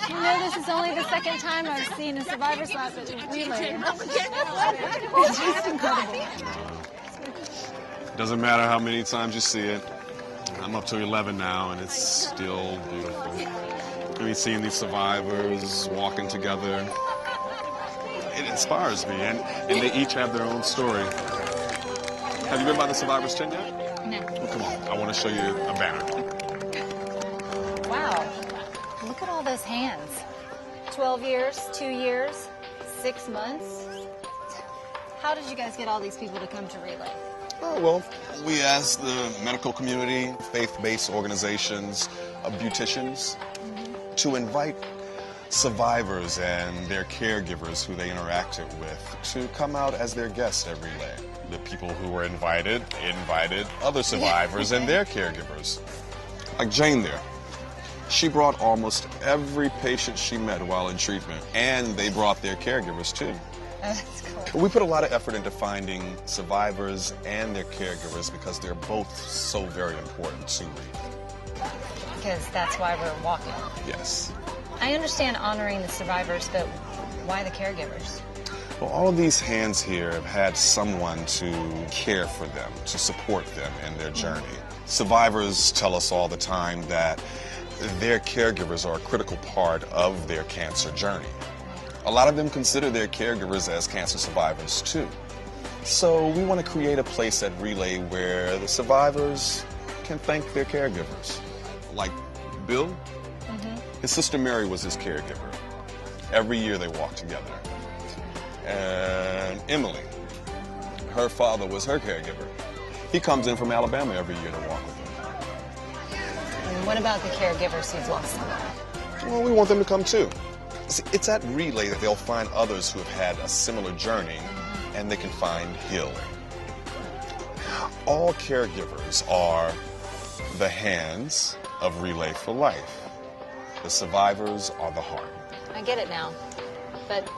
You know, this is only the second time I've seen a survivor's lap at relay. It's just incredible. Doesn't matter how many times you see it. I'm up to 11 now, and it's still beautiful. I mean, seeing these survivors walking together, it inspires me, and they each have their own story. Have you been by the survivor's tent yet? No. Well, come on, I want to show you a banner. Wow. Look at all those hands. 12 years, 2 years, 6 months. How did you guys get all these people to come to relay? Oh, well, we asked the medical community, faith-based organizations, beauticians, to invite survivors and their caregivers who they interacted with to come out as their guests at relay. The people who were invited other survivors and their caregivers. Like Jane there. She brought almost every patient she met while in treatment, and they brought their caregivers too. That's cool. We put a lot of effort into finding survivors and their caregivers because they're both so very important to relay. Because that's why we're walking. Yes. I understand honoring the survivors, but why the caregivers? Well, all of these hands here have had someone to care for them, to support them in their journey. Survivors tell us all the time that their caregivers are a critical part of their cancer journey. A lot of them consider their caregivers as cancer survivors too. So we want to create a place at Relay where the survivors can thank their caregivers. Like Bill, his sister Mary was his caregiver. Every year they walked together. And Emily, her father was her caregiver. He comes in from Alabama every year to walk with him. And what about the caregivers who've lost someone? Well, we want them to come too. See, it's at Relay that they'll find others who have had a similar journey and they can find healing. All caregivers are the hands of Relay for Life. The survivors are the heart. I get it now. But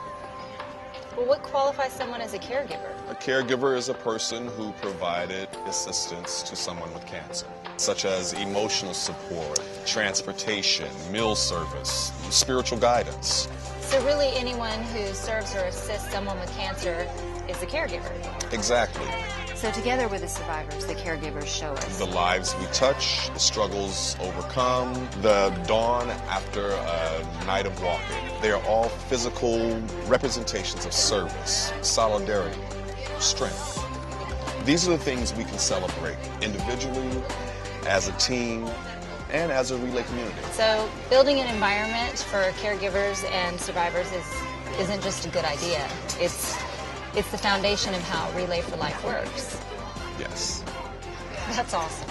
well, what qualifies someone as a caregiver? A caregiver is a person who provided assistance to someone with cancer, such as emotional support, transportation, meal service, spiritual guidance. So really anyone who serves or assists someone with cancer is a caregiver? Exactly. So together with the survivors, the caregivers show us The lives we touch, the struggles overcome, the dawn after a night of walking. They are all physical representations of service, solidarity, strength. These are the things we can celebrate individually, as a team, and as a Relay community. So building an environment for caregivers and survivors isn't just a good idea. It's the foundation of how Relay for Life works. Yes. That's awesome.